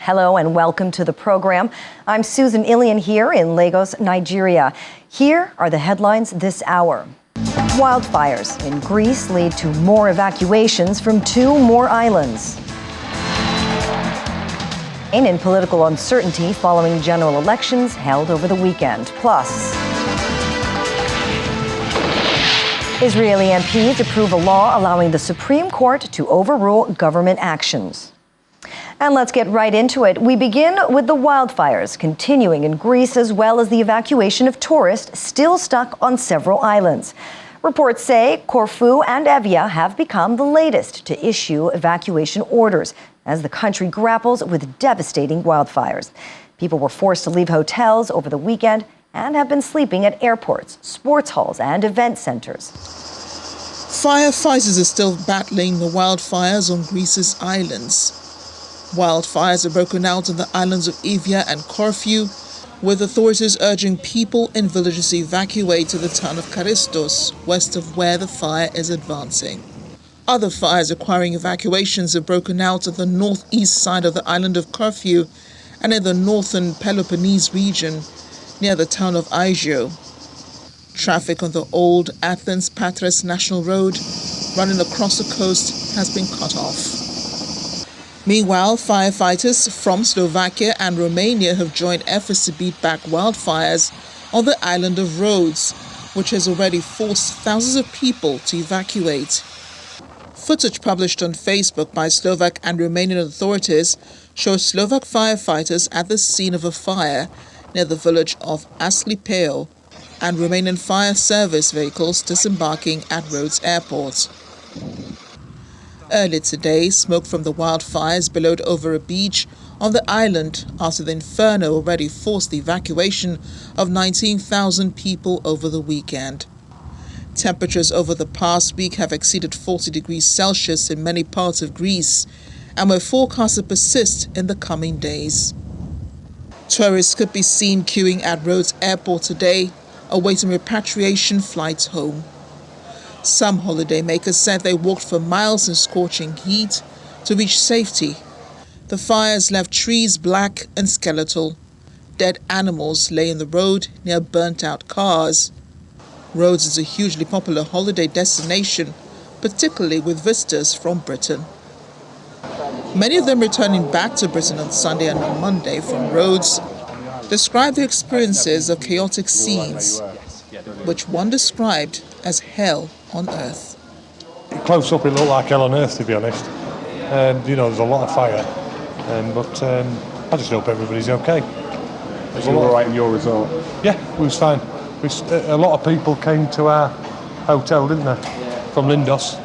Hello and welcome to the program. I'm Susan Ilian here in Lagos, Nigeria. Here are the headlines this hour. Wildfires in Greece lead to more evacuations from 2 more islands. In political uncertainty following general elections held over the weekend. Plus, Israeli MPs approve a law allowing the Supreme Court to overrule government actions. And let's get right into it. We begin with the wildfires continuing in Greece, as well as the evacuation of tourists still stuck on several islands. Reports say Corfu and Evia have become the latest to issue evacuation orders as the country grapples with devastating wildfires. People were forced to leave hotels over the weekend and have been sleeping at airports, sports halls, and event centers. Firefighters are still battling the wildfires on Greece's islands. Wildfires have broken out on the islands of Evia and Corfu, with authorities urging people in villages to evacuate to the town of Charistos, west of where the fire is advancing. Other fires requiring evacuations have broken out on the northeast side of the island of Corfu and in the northern Peloponnese region near the town of Isreal. Traffic on the old Athens-Patras National Road running across the coast has been cut off. Meanwhile, firefighters from Slovakia and Romania have joined efforts to beat back wildfires on the island of Rhodes, which has already forced thousands of people to evacuate. Footage published on Facebook by Slovak and Romanian authorities shows Slovak firefighters at the scene of a fire near the village of Aslipeo and Romanian fire service vehicles disembarking at Rhodes Airport. Earlier today, smoke from the wildfires billowed over a beach on the island after the inferno already forced the evacuation of 19,000 people over the weekend. Temperatures over the past week have exceeded 40 degrees Celsius in many parts of Greece and were forecast to persist in the coming days. Tourists could be seen queuing at Rhodes Airport today, awaiting repatriation flights home. Some holidaymakers said they walked for miles in scorching heat to reach safety. The fires left trees black and skeletal. Dead animals lay in the road near burnt-out cars. Rhodes is a hugely popular holiday destination, particularly with visitors from Britain. Many of them returning back to Britain on Sunday and on Monday from Rhodes described their experiences of chaotic scenes, which one described as hell on earth. Close up, it looked like hell on earth, to be honest. And there's a lot of fire. But I just hope everybody's okay. You were all right in your resort? Yeah, it was fine. A lot of people came to our hotel, didn't they? From Lindos.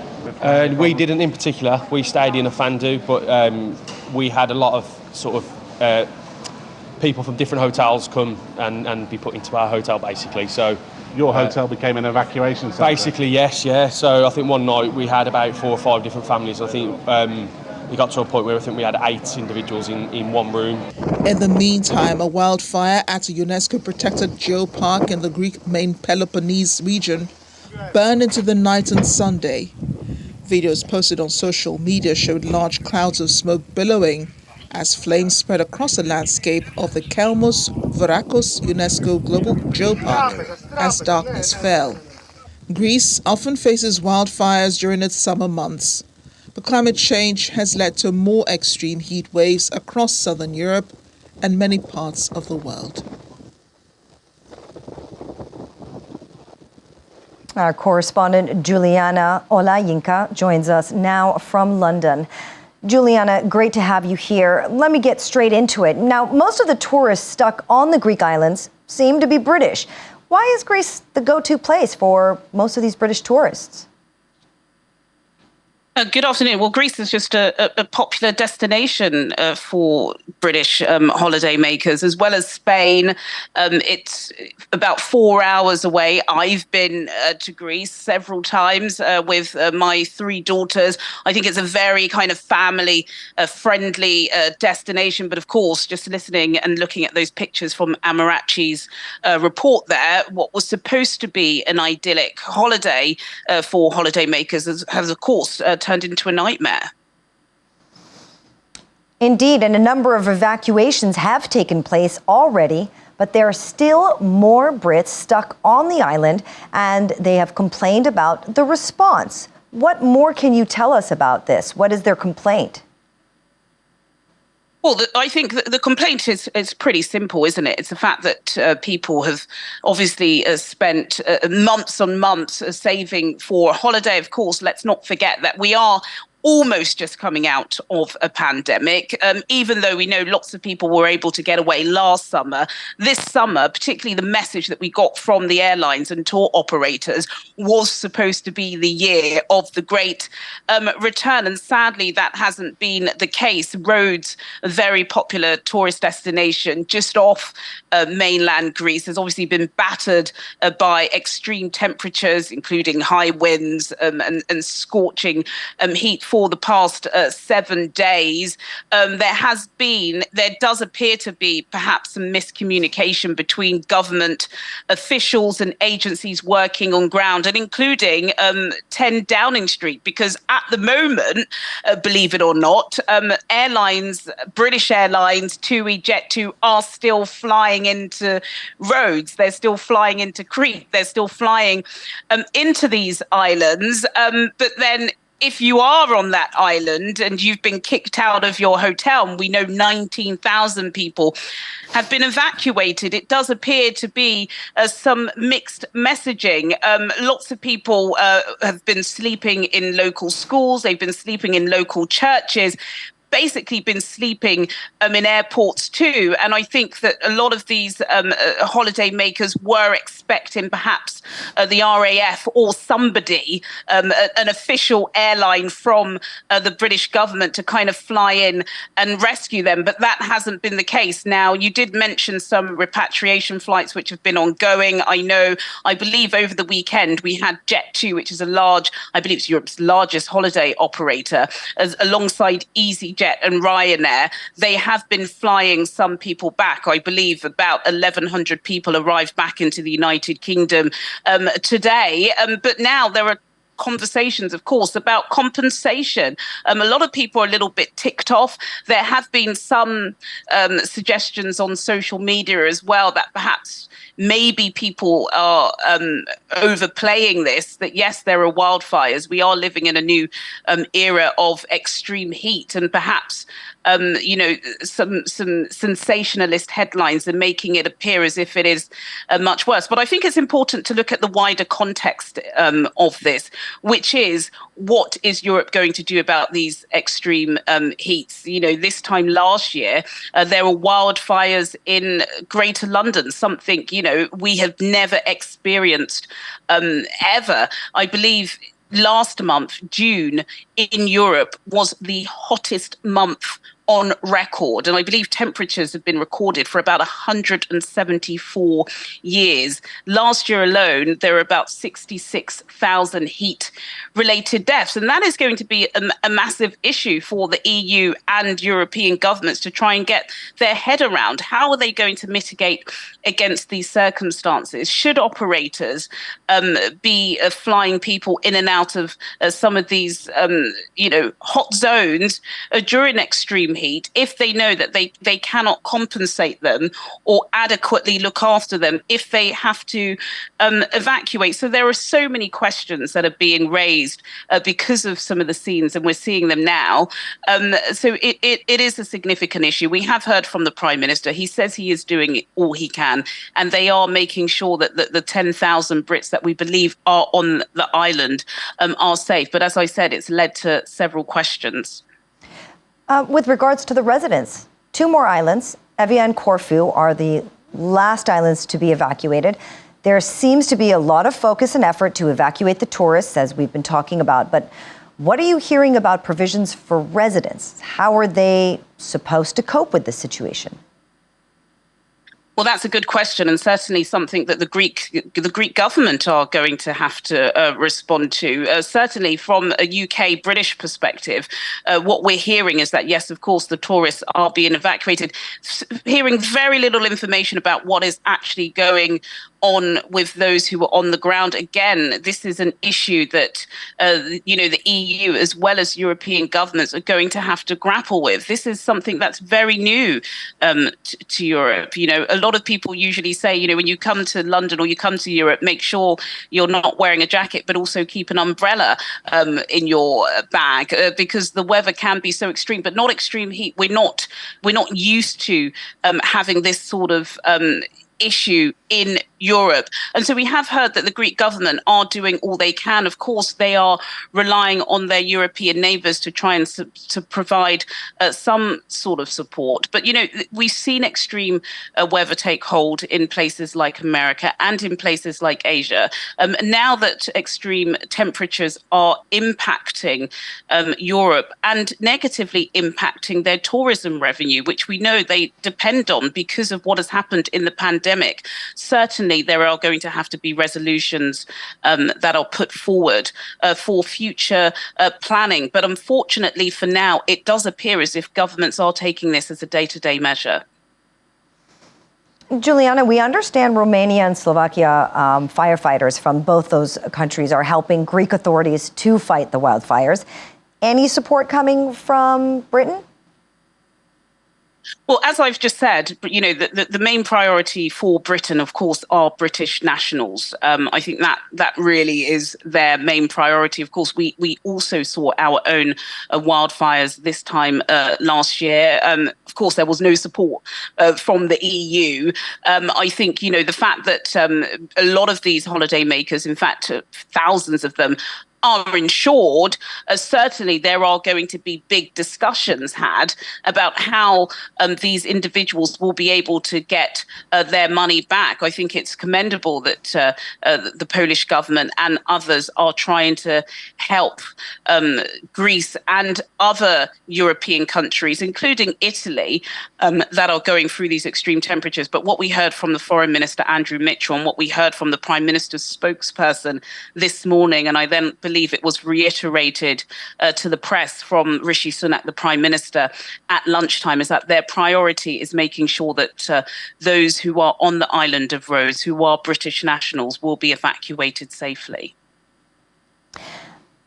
We didn't in particular. We stayed in a Fandu, but we had a lot of sort of people from different hotels come and be put into our hotel, basically. So your hotel became an evacuation centre? Basically, yes, yeah. So I think one night we had about 4 or 5 different families. I think we got to a point where I think we had 8 individuals in one room. In the meantime, a wildfire at a UNESCO-protected geopark in the Greek main Peloponnese region burned into the night on Sunday. Videos posted on social media showed large clouds of smoke billowing as flames spread across the landscape of the Kelmos Varakos UNESCO Global Geopark as darkness fell. Greece often faces wildfires during its summer months, but climate change has led to more extreme heat waves across southern Europe and many parts of the world. Our correspondent Juliana Olayinka joins us now from London. Juliana, great to have you here. Let me get straight into it. Now, most of the tourists stuck on the Greek islands seem to be British. Why is Greece the go-to place for most of these British tourists? Good afternoon. Well, Greece is just a popular destination for British holidaymakers, as well as Spain. It's about 4 hours away. I've been to Greece several times with my 3 daughters. I think it's a very kind of family-friendly destination. But of course, just listening and looking at those pictures from Amarachi's report there, what was supposed to be an idyllic holiday for holidaymakers has of course, turned into a nightmare. Indeed, and a number of evacuations have taken place already, but there are still more Brits stuck on the island, and they have complained about the response. What more can you tell us about this? What is their complaint? Well, I think the complaint is pretty simple, isn't it? It's the fact that people have obviously spent months on months saving for a holiday. Of course, let's not forget that we are almost just coming out of a pandemic, even though we know lots of people were able to get away last summer. This summer, particularly the message that we got from the airlines and tour operators was supposed to be the year of the great return. And sadly, that hasn't been the case. Rhodes, a very popular tourist destination just off mainland Greece, has obviously been battered by extreme temperatures, including high winds and scorching heat for the past 7 days. There does appear to be perhaps some miscommunication between government officials and agencies working on ground, and including 10 Downing Street, because at the moment, believe it or not, airlines, British Airlines, TUI, Jet2 are still flying into Rhodes. They're still flying into Crete. They're still flying into these islands. But then if you are on that island and you've been kicked out of your hotel, and we know 19,000 people have been evacuated, it does appear to be some mixed messaging. Lots of people have been sleeping in local schools. They've been sleeping in local churches, basically been sleeping in airports too. And I think that a lot of these holiday makers were expecting perhaps the RAF or somebody, an official airline from the British government, to kind of fly in and rescue them. But that hasn't been the case. Now, you did mention some repatriation flights which have been ongoing. I believe over the weekend we had Jet2, which is I believe it's Europe's largest holiday operator, alongside EasyJet and Ryanair. They have been flying some people back. I believe about 1,100 people arrived back into the United Kingdom today. But now there are conversations, of course, about compensation. A lot of people are a little bit ticked off. There have been some suggestions on social media as well that perhaps maybe people are overplaying this, that yes, there are wildfires. We are living in a new era of extreme heat, and perhaps some sensationalist headlines are making it appear as if it is much worse. But I think it's important to look at the wider context of this, which is, what is Europe going to do about these extreme heats? This time last year, there were wildfires in Greater London, something, we have never experienced ever. I believe last month, June, in Europe was the hottest month on record. And I believe temperatures have been recorded for about 174 years. Last year alone, there were about 66,000 heat-related deaths. And that is going to be a massive issue for the EU and European governments to try and get their head around. How are they going to mitigate against these circumstances? Should operators be flying people in and out of some of these hot zones during extreme heat, if they know that they cannot compensate them or adequately look after them if they have to evacuate? So there are so many questions that are being raised because of some of the scenes, and we're seeing them now. So it is a significant issue. We have heard from the Prime Minister. He says he is doing all he can, and they are making sure that the 10,000 Brits that we believe are on the island are safe. But as I said, it's led to several questions. With regards to the residents, 2 more islands, Evia and Corfu, are the last islands to be evacuated. There seems to be a lot of focus and effort to evacuate the tourists, as we've been talking about. But what are you hearing about provisions for residents? How are they supposed to cope with this situation? Well, that's a good question, and certainly something that the Greek government are going to have to respond to. Certainly from a UK British perspective, what we're hearing is that, yes, of course, the tourists are being evacuated. Hearing very little information about what is actually going on with those who are on the ground. Again, this is an issue that, the EU as well as European governments are going to have to grapple with. This is something that's very new to Europe. A lot of people usually say, when you come to London or you come to Europe, make sure you're not wearing a jacket, but also keep an umbrella in your bag because the weather can be so extreme, but not extreme heat. We're not used to having this sort of issue in Europe. And so we have heard that the Greek government are doing all they can. Of course, they are relying on their European neighbours to try and to provide some sort of support. But, we've seen extreme weather take hold in places like America and in places like Asia. Now that extreme temperatures are impacting Europe and negatively impacting their tourism revenue, which we know they depend on because of what has happened in the pandemic, certainly there are going to have to be resolutions that are put forward for future planning. But unfortunately for now, it does appear as if governments are taking this as a day-to-day measure. Juliana, we understand Romania and Slovakia firefighters from both those countries are helping Greek authorities to fight the wildfires. Any support coming from Britain? Well, as I've just said, the main priority for Britain, of course, are British nationals. I think that really is their main priority. Of course, we also saw our own wildfires this time last year. Of course, there was no support from the EU. I think, the fact that a lot of these holidaymakers, in fact, thousands of them, are insured, certainly there are going to be big discussions had about how these individuals will be able to get their money back. I think it's commendable that the Polish government and others are trying to help Greece and other European countries, including Italy, that are going through these extreme temperatures. But what we heard from the Foreign Minister, Andrew Mitchell, and what we heard from the Prime Minister's spokesperson this morning, and I then believe it was reiterated to the press from Rishi Sunak, the Prime Minister, at lunchtime, is that their priority is making sure that those who are on the island of Rhodes, who are British nationals, will be evacuated safely.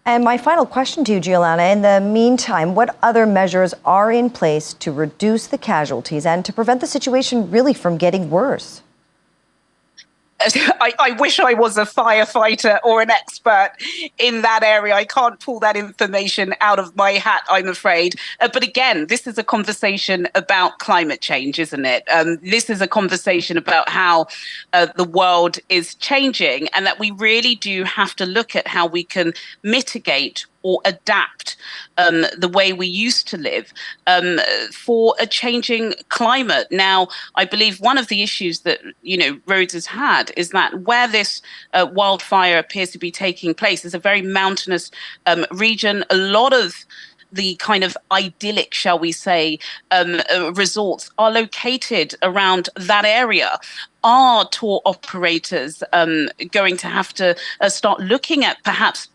And my final question to you, Juliana, in the meantime, what other measures are in place to reduce the casualties and to prevent the situation really from getting worse? I wish I was a firefighter or an expert in that area. I can't pull that information out of my hat, I'm afraid. But again, this is a conversation about climate change, isn't it? This is a conversation about how the world is changing and that we really do have to look at how we can mitigate or adapt the way we used to live for a changing climate. Now, I believe one of the issues that, Rhodes has had is that where this wildfire appears to be taking place is a very mountainous region. A lot of the kind of idyllic, shall we say, resorts are located around that area. Are tour operators going to have to start looking at perhaps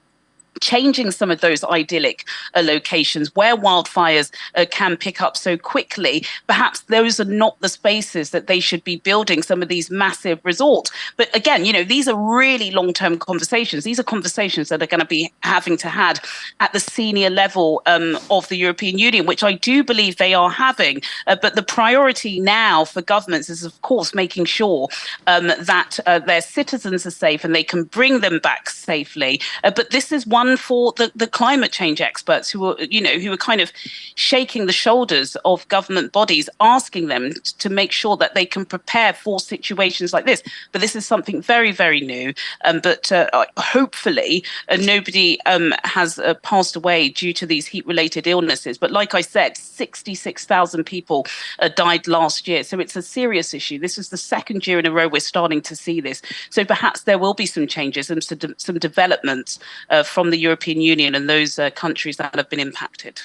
changing some of those idyllic locations where wildfires can pick up so quickly? Perhaps those are not the spaces that they should be building some of these massive resorts. But again, these are really long-term conversations. These are conversations that are going to be having to had at the senior level of the European Union, which I do believe they are having. But the priority now for governments is, of course, making sure that their citizens are safe and they can bring them back safely. But this is one for the climate change experts who are kind of shaking the shoulders of government bodies, asking them to make sure that they can prepare for situations like this. But this is something very, very new. But hopefully nobody has passed away due to these heat-related illnesses. But like I said, 66,000 people died last year. So it's a serious issue. This is the second year in a row we're starting to see this. So perhaps there will be some changes and some developments from the European Union and those countries that have been impacted.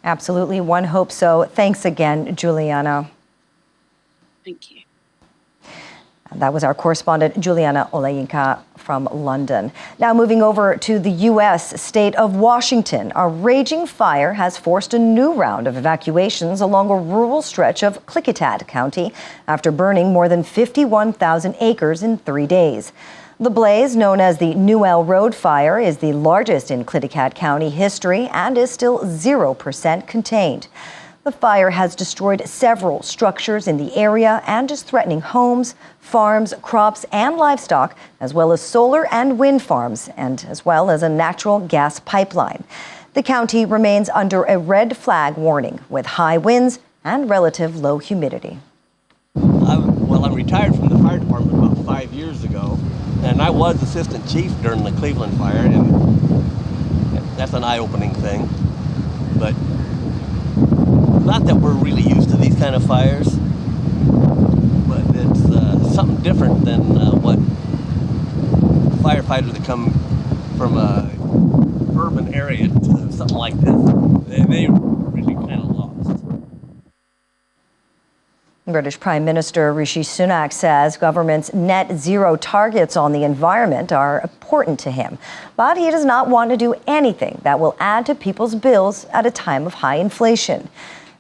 Absolutely. One hopes so. Thanks again, Juliana. Thank you. That was our correspondent, Juliana Olejinka. from London. Now moving over to the U.S. state of Washington. A raging fire has forced a new round of evacuations along a rural stretch of Klickitat County after burning more than 51,000 acres in 3 days. The blaze, known as the Newell Road Fire, is the largest in Klickitat County history and is still 0% contained. The fire has destroyed several structures in the area and is threatening homes, farms, crops, and livestock, as well as solar and wind farms, and as well as a natural gas pipeline. The county remains under a red flag warning with high winds and relative low humidity. I'm retired from the fire department about 5 years ago, and I was assistant chief during the Cleveland fire, and that's an eye-opening thing. But not that we're really used to these kind of fires, but it's something different than what firefighters that come from a urban area to something like this. They really kind of lost. British Prime Minister Rishi Sunak says government's net zero targets on the environment are important to him, but he does not want to do anything that will add to people's bills at a time of high inflation.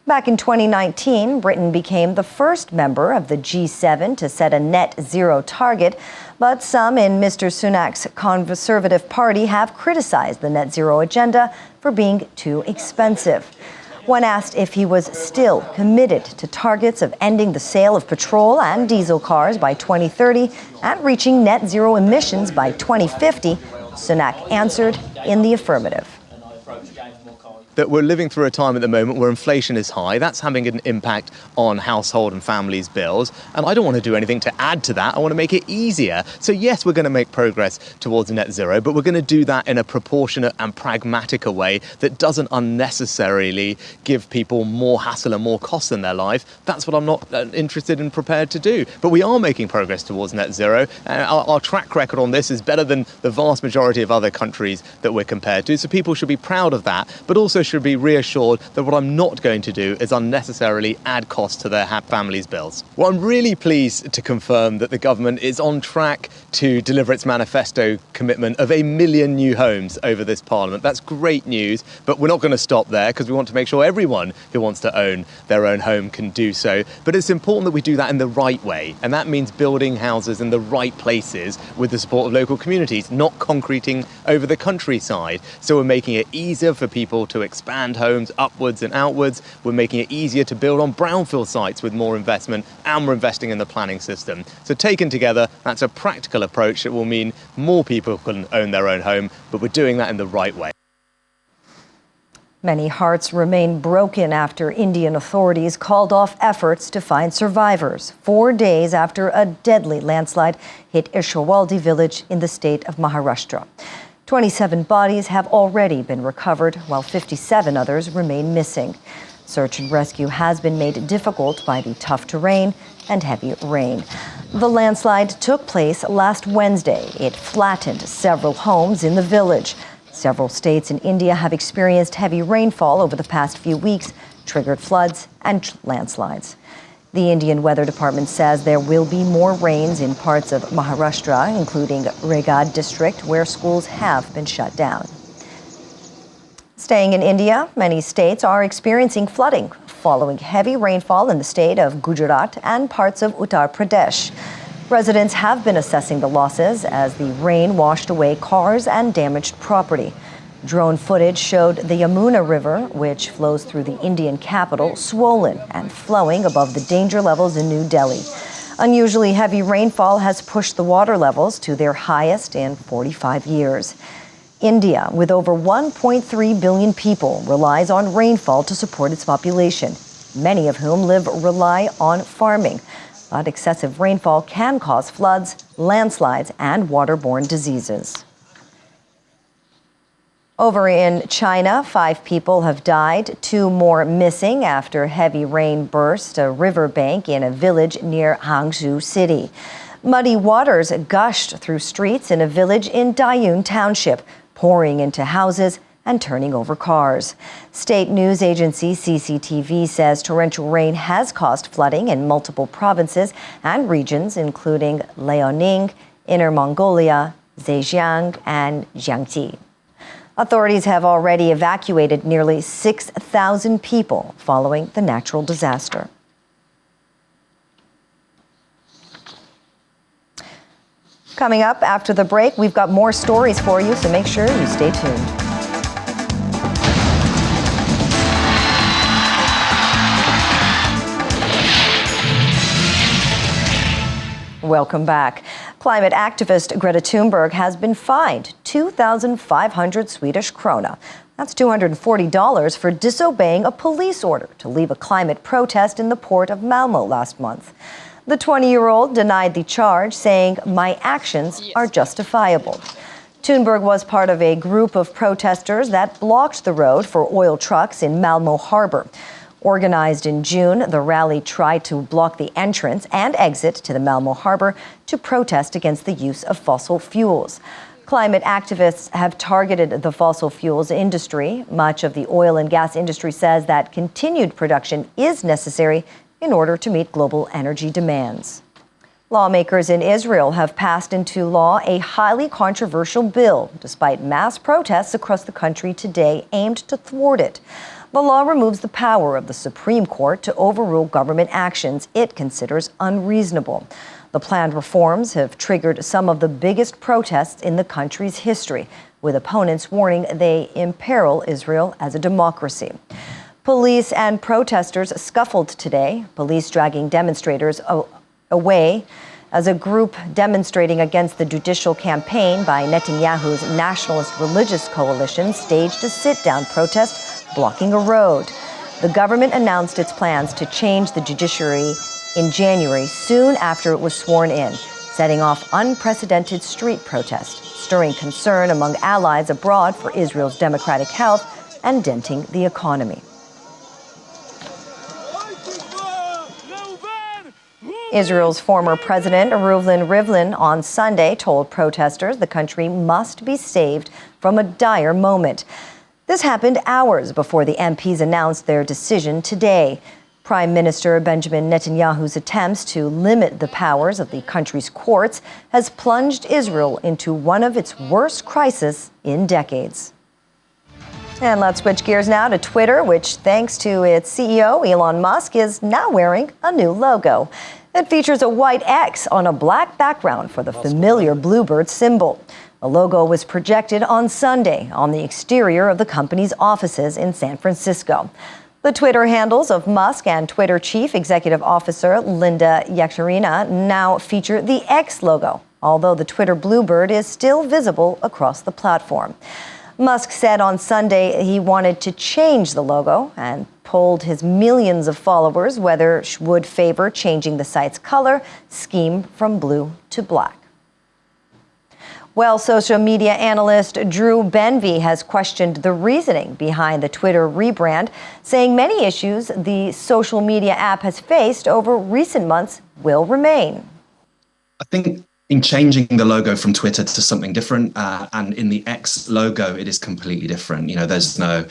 Back in 2019, Britain became the first member of the G7 to set a net zero target, but some in Mr. Sunak's Conservative Party have criticized the net zero agenda for being too expensive. When asked if he was still committed to targets of ending the sale of petrol and diesel cars by 2030 and reaching net zero emissions by 2050, Sunak answered in the affirmative. That we're living through a time at the moment where inflation is high. That's having an impact on household and families' bills. And I don't want to do anything to add to that. I want to make it easier. So yes, we're going to make progress towards net zero, but we're going to do that in a proportionate and pragmatic way that doesn't unnecessarily give people more hassle and more costs in their life. That's what I'm not interested and prepared to do. But we are making progress towards net zero. Our track record on this is better than the vast majority of other countries that we're compared to. So people should be proud of that, but also should be reassured that what I'm not going to do is unnecessarily add costs to their families' bills. Well, I'm really pleased to confirm that the government is on track to deliver its manifesto commitment of 1 million new homes over this Parliament. That's great news, but we're not going to stop there because we want to make sure everyone who wants to own their own home can do so. But it's important that we do that in the right way, and that means building houses in the right places with the support of local communities, not concreting over the countryside. So we're making it easier for people to expand homes upwards and outwards. We're making it easier to build on brownfield sites with more investment, and we're investing in the planning system. So taken together, that's a practical approach that will mean more people can own their own home, but we're doing that in the right way. Many hearts remain broken after Indian authorities called off efforts to find survivors 4 days after a deadly landslide hit Isreal village in the state of Maharashtra. 27 bodies have already been recovered, while 57 others remain missing. Search and rescue has been made difficult by the tough terrain and heavy rain. The landslide took place last Wednesday. It flattened several homes in the village. Several states in India have experienced heavy rainfall over the past few weeks, triggered floods and landslides. The Indian Weather Department says there will be more rains in parts of Maharashtra, including Rebrand district, where schools have been shut down. Staying in India, many states are experiencing flooding following heavy rainfall in the state of Gujarat and parts of Uttar Pradesh. Residents have been assessing the losses as the rain washed away cars and damaged property. Drone footage showed the Yamuna River, which flows through the Indian capital, swollen and flowing above the danger levels in New Delhi. Unusually heavy rainfall has pushed the water levels to their highest in 45 years. India, with over 1.3 billion people, relies on rainfall to support its population, many of whom rely on farming. But excessive rainfall can cause floods, landslides, and waterborne diseases. Over in China, 5 people have died, 2 more missing after heavy rain burst a riverbank in a village near Hangzhou City. Muddy waters gushed through streets in a village in Dayun Township, pouring into houses and turning over cars. State news agency CCTV says torrential rain has caused flooding in multiple provinces and regions, including Liaoning, Inner Mongolia, Zhejiang, and Jiangxi. Authorities have already evacuated nearly 6,000 people following the natural disaster. Coming up after the break, we've got more stories for you, so make sure you stay tuned. Welcome back. Climate activist Greta Thunberg has been fined 2,500 Swedish krona. That's $240 for disobeying a police order to leave a climate protest in the port of Malmo last month. The 20-year-old denied the charge, saying, "My actions are justifiable." Thunberg was part of a group of protesters that blocked the road for oil trucks in Malmo harbor. Organized in June, the rally tried to block the entrance and exit to the Malmo harbor to protest against the use of fossil fuels. Climate activists have targeted the fossil fuels industry. Much of the oil and gas industry says that continued production is necessary in order to meet global energy demands. Lawmakers in Israel have passed into law a highly controversial bill, despite mass protests across the country today aimed to thwart it. The law removes the power of the Supreme Court to overrule government actions it considers unreasonable. The planned reforms have triggered some of the biggest protests in the country's history, with opponents warning they imperil Israel as a democracy. Police and protesters scuffled today, police dragging demonstrators away as a group demonstrating against the judicial campaign by Netanyahu's nationalist religious coalition staged a sit-down protest blocking a road. The government announced its plans to change the judiciary in January, soon after it was sworn in, setting off unprecedented street protests, stirring concern among allies abroad for Israel's democratic health and denting the economy. Israel's former president, Rivlin, on Sunday told protesters the country must be saved from a dire moment. This happened hours before the MPs announced their decision today. Prime Minister Benjamin Netanyahu's attempts to limit the powers of the country's courts has plunged Israel into one of its worst crises in decades. And let's switch gears now to Twitter, which, thanks to its CEO, Elon Musk, is now wearing a new logo. It features a white X on a black background for the familiar bluebird symbol. The logo was projected on Sunday on the exterior of the company's offices in San Francisco. The Twitter handles of Musk and Twitter Chief Executive Officer Linda Yaccarino now feature the X logo, although the Twitter bluebird is still visible across the platform. Musk said on Sunday he wanted to change the logo and polled his millions of followers whether would favor changing the site's color scheme from blue to black. Well, social media analyst Drew Benvey has questioned the reasoning behind the Twitter rebrand, saying many issues the social media app has faced over recent months will remain. I think in changing the logo from Twitter to something different, and in the X logo, it is completely different. You know, there's no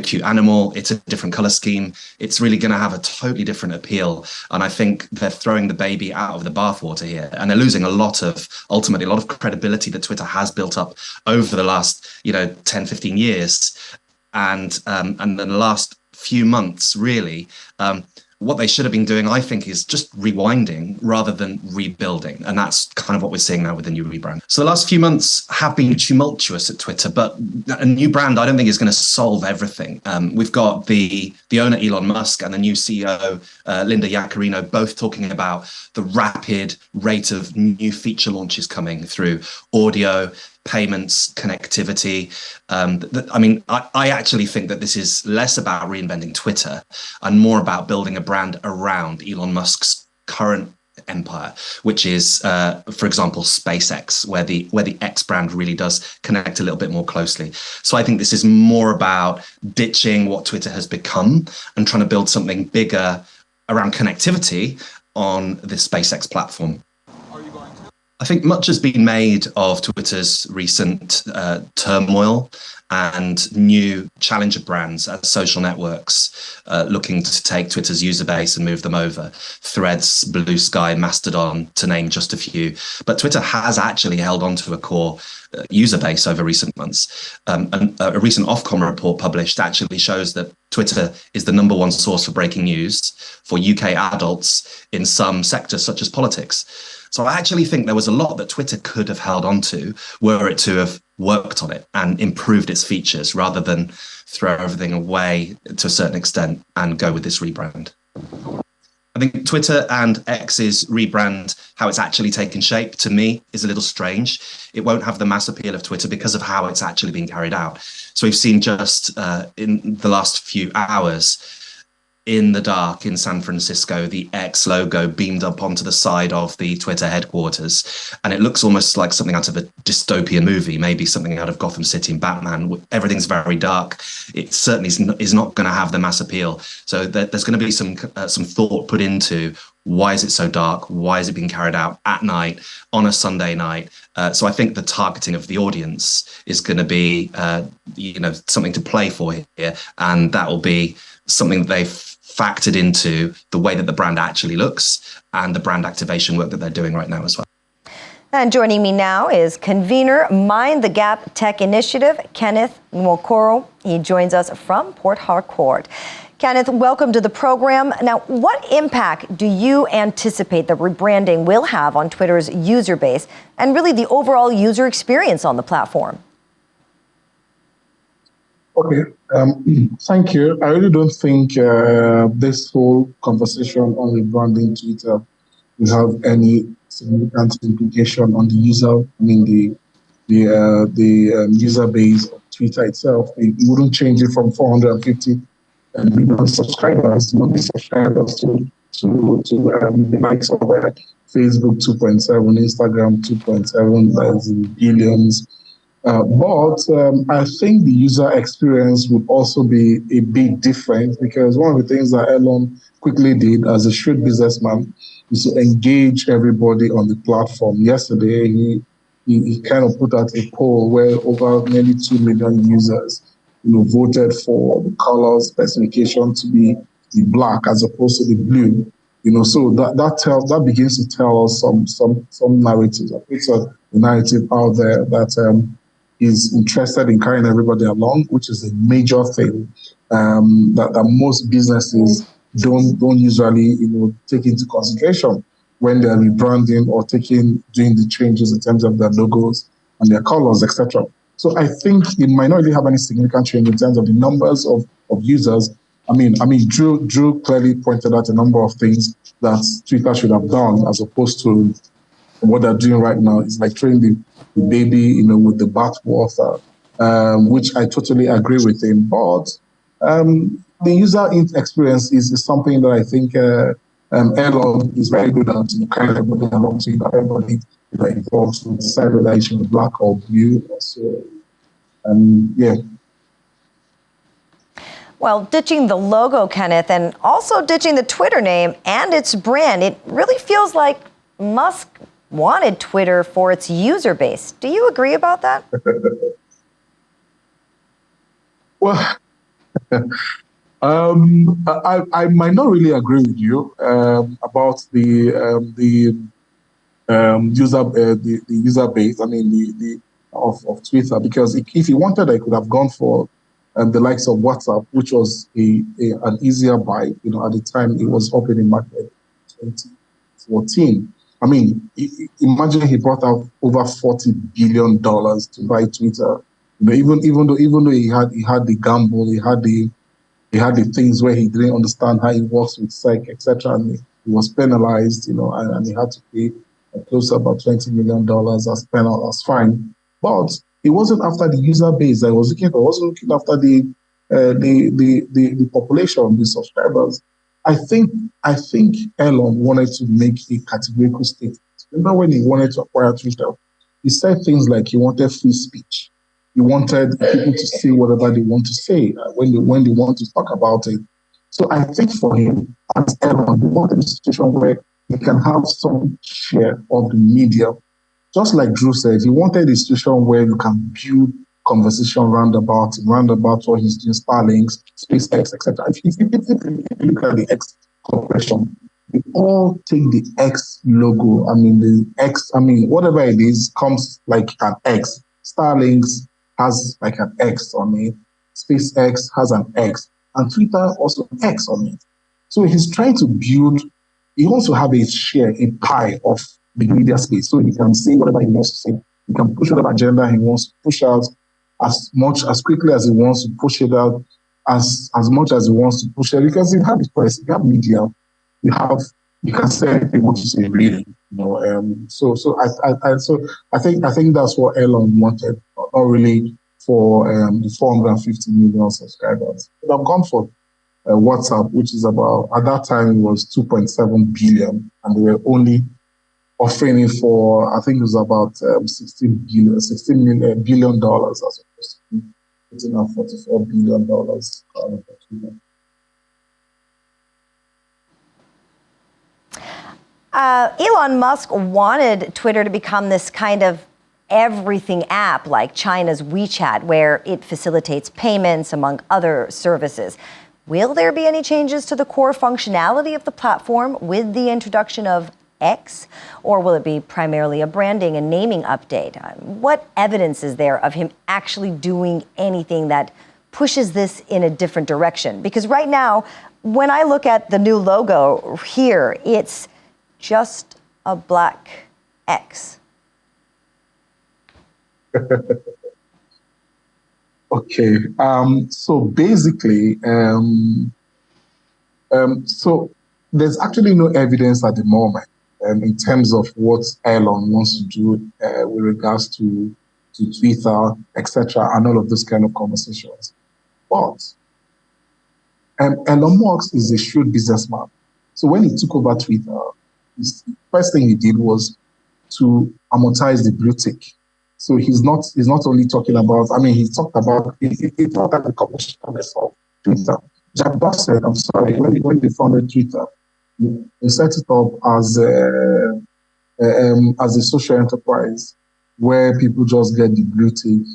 cute animal. It's a different color scheme. It's really going to have a totally different appeal. And I think they're throwing the baby out of the bathwater here, and they're losing ultimately a lot of credibility that Twitter has built up over the last, 10, 15 years. And the last few months, really, what they should have been doing, I think, is just rewinding rather than rebuilding. And that's kind of what we're seeing now with the new rebrand. So the last few months have been tumultuous at Twitter, but a new brand I don't think is going to solve everything. We've got the owner, Elon Musk, and the new CEO, Linda Yaccarino, both talking about the rapid rate of new feature launches coming through audio, payments, connectivity. I actually think that this is less about reinventing Twitter and more about building a brand around Elon Musk's current empire, which is, for example, SpaceX, where the X brand really does connect a little bit more closely. So I think this is more about ditching what Twitter has become and trying to build something bigger around connectivity on the SpaceX platform. I think much has been made of Twitter's recent turmoil and new challenger brands as social networks looking to take Twitter's user base and move them over. Threads, Blue Sky, Mastodon, to name just a few. But Twitter has actually held on to a core user base over recent months. And a recent Ofcom report published actually shows that Twitter is the number one source for breaking news for UK adults in some sectors such as politics. So I actually think there was a lot that Twitter could have held on to were it to have worked on it and improved its features rather than throw everything away to a certain extent and go with this rebrand. I think Twitter and X's rebrand, how it's actually taken shape, to me, is a little strange. It won't have the mass appeal of Twitter because of how it's actually been carried out. So we've seen just in the last few hours, in the dark in San Francisco, the X logo beamed up onto the side of the Twitter headquarters. And it looks almost like something out of a dystopian movie, maybe something out of Gotham City and Batman. Everything's very dark. It certainly is not going to have the mass appeal. So there's going to be some thought put into why is it so dark? Why is it being carried out at night on a Sunday night? So I think the targeting of the audience is going to be, something to play for here. And that will be something that they've factored into the way that the brand actually looks and the brand activation work that they're doing right now as well. And joining me now is convener Mind the Gap Tech Initiative, Kenneth Coral. He joins us from Port Harcourt. Kenneth, welcome to the program. Now, what impact do you anticipate the rebranding will have on Twitter's user base and really the overall user experience on the platform? Okay, thank you. I really don't think this whole conversation on rebranding Twitter will have any significant implication on the user. I mean, the user base of Twitter itself. It wouldn't change it from 450 million subscribers, monthly subscribers, to the likes of Facebook 2.7, Instagram 2.7, as in billions. But I think the user experience would also be a bit different, because one of the things that Elon quickly did as a shrewd businessman is to engage everybody on the platform. Yesterday, he kind of put out a poll where over nearly 2 million users voted for the color specification to be the black as opposed to the blue. So that begins to tell us some narratives. It's a narrative out there that is interested in carrying everybody along, which is a major thing that most businesses don't usually take into consideration when they're rebranding or doing the changes in terms of their logos and their colors, etc. So I think it might not really have any significant change in terms of the numbers of users. I mean, Drew clearly pointed out a number of things that Twitter should have done as opposed to what they're doing right now. Is like throwing the baby, with the bathwater, which I totally agree with him. But the user experience is something that I think Elon is very good at, carrying everybody along, so everybody involved to decide whether it should be black or blue. So, yeah. Well, ditching the logo, Kenneth, and also ditching the Twitter name and its brand, it really feels like Musk wanted Twitter for its user base. Do you agree about that? Well, I might not really agree with you about the user base. I mean, of Twitter, because if he wanted, I could have gone for the likes of WhatsApp, which was an easier buy. At the time it was open in market in 2014. I mean, imagine he brought out over $40 billion to buy Twitter. Even though he had the gamble, he had the things where he didn't understand how it works with SEC, etc., and he was penalized, and he had to pay close to about $20 million as penalty, as fine. But it wasn't after the user base that I was looking for. I wasn't looking after the population, the subscribers. I think Elon wanted to make a categorical statement. Remember when he wanted to acquire Twitter? He said things like he wanted free speech. He wanted people to say whatever they want to say when they want to talk about it. So I think for him, as Elon, he wanted a situation where he can have some share of the media just like Drew said, he wanted a situation where you can build conversation roundabout what he's doing, Starlinks, SpaceX, etc. If you look at the X corporation, they all take the X logo. Whatever it is comes like an X. Starlinks has like an X on it. SpaceX has an X. And Twitter also X on it. So he's trying to build, he wants to have a share, a pie of the media space. So he can say whatever he wants to say. He can push whatever agenda he wants to push out as quickly as he wants to push it out, as much as he wants to push it. Because you have the press, you have media, you can say anything you want to say, really. I think that's what Elon wanted, not really for the 450 million subscribers. But I've gone for WhatsApp, which is about, at that time it was 2.7 billion, and they were only offering it for, I think it was about $16 billion as opposed to putting out $44 billion. Elon Musk wanted Twitter to become this kind of everything app like China's WeChat, where it facilitates payments among other services. Will there be any changes to the core functionality of the platform with the introduction of X, or will it be primarily a branding and naming update? What evidence is there of him actually doing anything that pushes this in a different direction? Because right now, when I look at the new logo here, it's just a black X. Okay. So basically, so there's actually no evidence at the moment in terms of what Elon wants to do with regards to Twitter, etc., and all of those kind of conversations. But Elon Musk is a shrewd businessman. So when he took over Twitter, the first thing he did was to amortize the blue tick. So he's not only talking about, he talked about the commercialness of Twitter. Jack Dorsey, I'm sorry, when they founded Twitter, they set it up as a social enterprise where people just get the blue tick,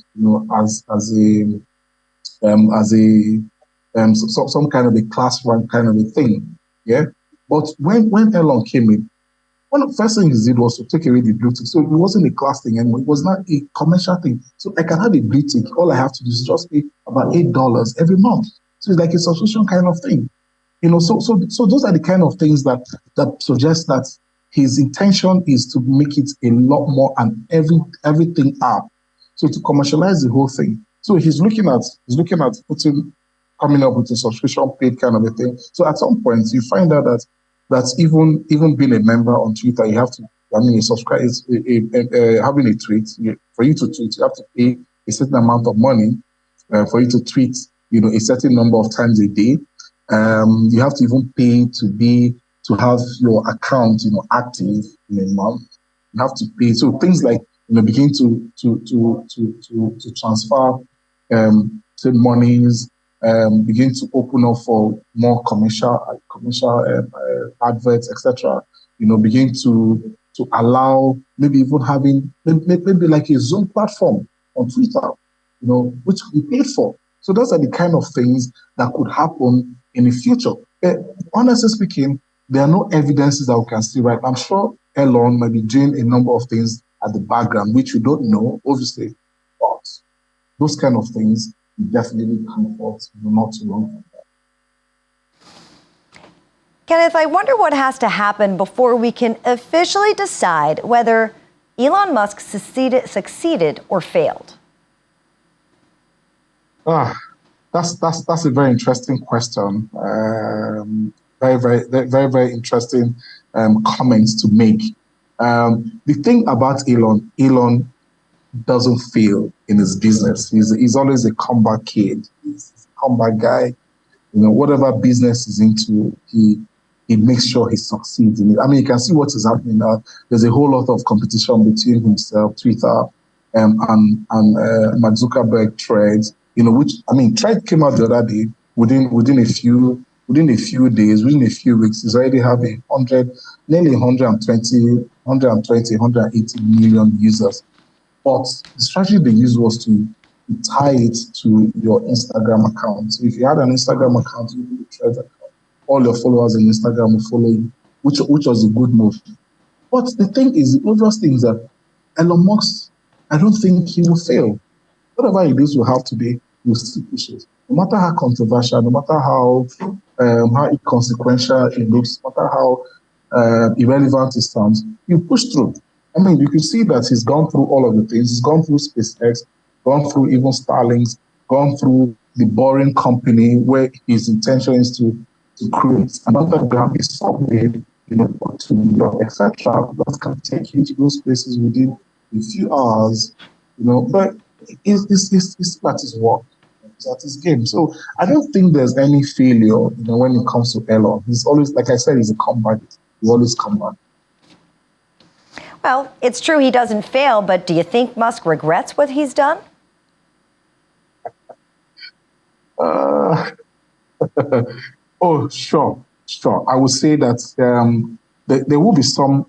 some kind of a class rank kind of a thing. Yeah. But when Elon came in, one of the first things he did was to take away the blue tick. So it wasn't a class thing anymore. It was not a commercial thing. So I can have a blue tick. All I have to do is just pay about $8 every month. So it's like a subscription kind of thing. So those are the kind of things that suggest that his intention is to make it a lot more and everything up. So to commercialize the whole thing. So he's looking at coming up with a subscription paid kind of a thing. So at some point you find out that even being a member on Twitter, you have to, subscribe, having a tweet, for you to tweet, you have to pay a certain amount of money for you to tweet, a certain number of times a day. You have to even pay to have your account, active in a month. You have to pay. So things like, begin to transfer monies, begin to open up for more commercial adverts, etc. Begin to allow maybe even having maybe like a Zoom platform on Twitter, which we paid for. So those are the kind of things that could happen in the future. Honestly speaking, there are no evidences that we can see right now. I'm sure Elon might be doing a number of things at the background, which we don't know, obviously, but those kind of things definitely come forth not too long from that. Kenneth, I wonder what has to happen before we can officially decide whether Elon Musk succeeded or failed. That's a very interesting question. Very interesting comments to make. The thing about Elon doesn't fail in his business. He's always a comeback kid. He's a comeback guy. Whatever business he's into, he makes sure he succeeds in it. You can see what is happening now. There's a whole lot of competition between himself, Twitter, and Mark Zuckerberg Threads. Thread came out the other day within within a few days, within a few weeks, he's already having nearly 180 million users. But the strategy they used was to tie it to your Instagram account. So if you had an Instagram account, you could try that. All your followers on Instagram will follow you, which was a good move. But the thing is, the obvious thing is that Elon Musk, I don't think he will fail. Whatever he does will have to be, he will still push it. No matter how controversial, no matter how inconsequential it looks, no matter how irrelevant it sounds, you push through. I mean, you can see that he's gone through all of the things. He's gone through SpaceX, gone through even Starlink, gone through the Boring Company, where his intention is to create another ground subway, to New York, etc. That can take you to those places within a few hours, but it's at his work, it's at his game. So I don't think there's any failure, when it comes to Elon. He's always, like I said, he's a comeback. He always come back. Well, it's true he doesn't fail, but do you think Musk regrets what he's done? Oh, sure. I would say that there will be some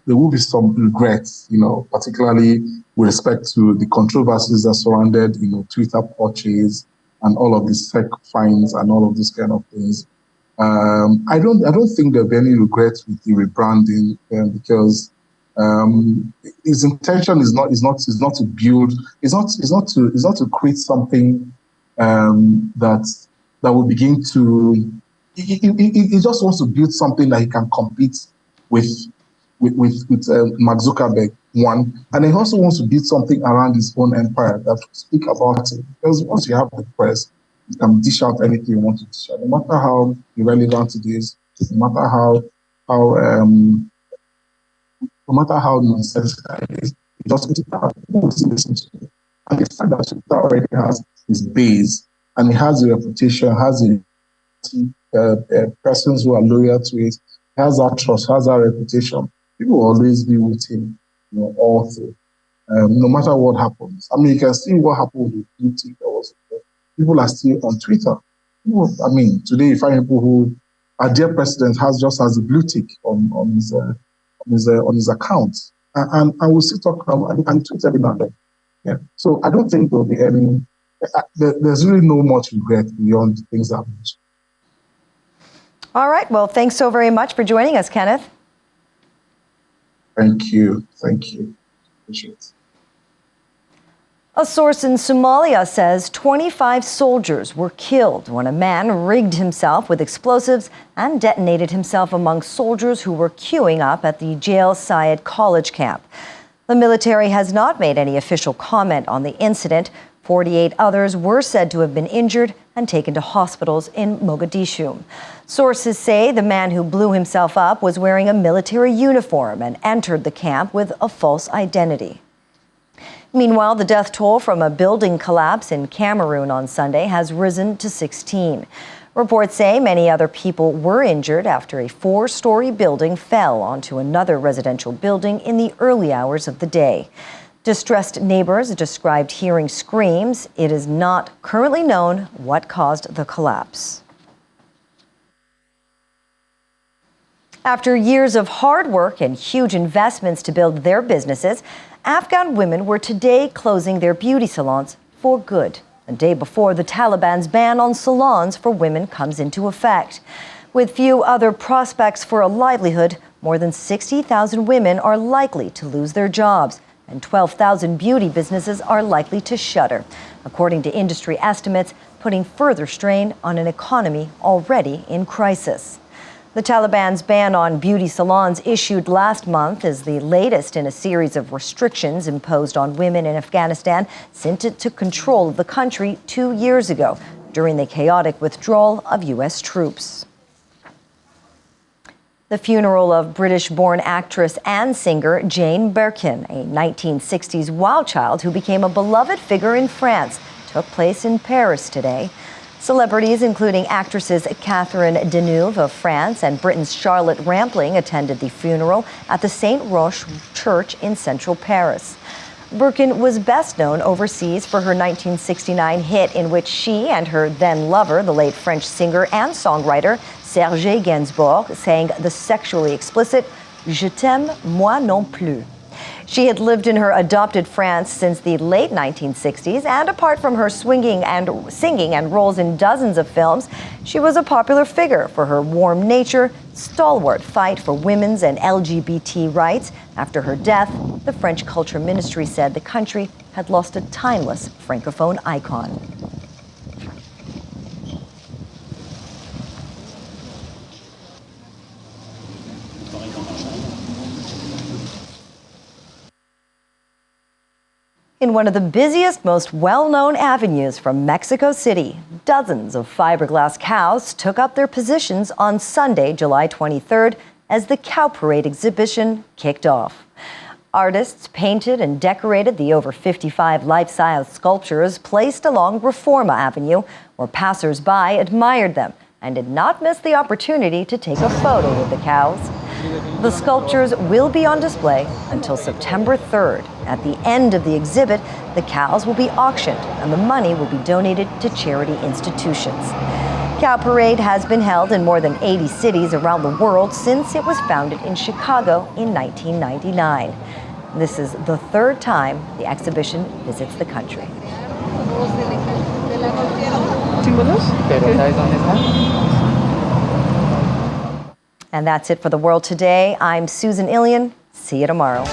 regrets, particularly with respect to the controversies that surrounded, Twitter purchase and all of these SEC fines and all of these kind of things. I don't think there'll be any regrets with the rebranding because his intention is not to build, is not to create something that will begin to. He just wants to build something that he can compete with Mark Zuckerberg, one, and he also wants to build something around his own empire that will speak about it. Because once you have the press, you can dish out anything you want to dish out, no matter how irrelevant it is, no matter how nonsensical it is. You just put it out. And the fact that Twitter already has his base and he has a reputation, has persons who are loyal to it, has that trust, has that reputation, people will always be with him, all through, no matter what happens. I mean, you can see what happened with blue tick. People are still on Twitter. Today you find people who our dear president has a blue tick on his account, and we'll still talk and tweet every now and then. Yeah. So I don't think there'll be any. There's really no much regret beyond the things I've mentioned. All right. Well, thanks so very much for joining us, Kenneth. Thank you. Appreciate it. A source in Somalia says 25 soldiers were killed when a man rigged himself with explosives and detonated himself among soldiers who were queuing up at the Jail Sayed college camp. The military has not made any official comment on the incident. 48 others were said to have been injured and taken to hospitals in Mogadishu. Sources say the man who blew himself up was wearing a military uniform and entered the camp with a false identity. Meanwhile, the death toll from a building collapse in Cameroon on Sunday has risen to 16. Reports say many other people were injured after a 4-story building fell onto another residential building in the early hours of the day. Distressed neighbors described hearing screams. It is not currently known what caused the collapse. After years of hard work and huge investments to build their businesses, Afghan women were today closing their beauty salons for good, a day before the Taliban's ban on salons for women comes into effect. With few other prospects for a livelihood, more than 60,000 women are likely to lose their jobs, and 12,000 beauty businesses are likely to shutter, according to industry estimates, putting further strain on an economy already in crisis. The Taliban's ban on beauty salons issued last month is the latest in a series of restrictions imposed on women in Afghanistan since it took control of the country 2 years ago during the chaotic withdrawal of U.S. troops. The funeral of British-born actress and singer Jane Birkin, a 1960s wild child who became a beloved figure in France, took place in Paris today. Celebrities, including actresses Catherine Deneuve of France and Britain's Charlotte Rampling, attended the funeral at the Saint Roch Church in central Paris. Birkin was best known overseas for her 1969 hit in which she and her then lover, the late French singer and songwriter, Serge Gainsbourg sang the sexually explicit Je t'aime, moi non plus. She had lived in her adopted France since the late 1960s, and apart from her singing and roles in dozens of films, she was a popular figure for her warm nature, stalwart fight for women's and LGBT rights. After her death, the French Culture Ministry said the country had lost a timeless Francophone icon. In one of the busiest, most well-known avenues from Mexico City, dozens of fiberglass cows took up their positions on Sunday, July 23rd, as the Cow Parade exhibition kicked off. Artists painted and decorated the over 55 life-size sculptures placed along Reforma Avenue, where passers-by admired them and did not miss the opportunity to take a photo with the cows. The sculptures will be on display until September 3rd. At the end of the exhibit, the cows will be auctioned and the money will be donated to charity institutions. Cow Parade has been held in more than 80 cities around the world since it was founded in Chicago in 1999. This is the third time the exhibition visits the country. And that's it for The World Today. I'm Susan Ilian. See you tomorrow.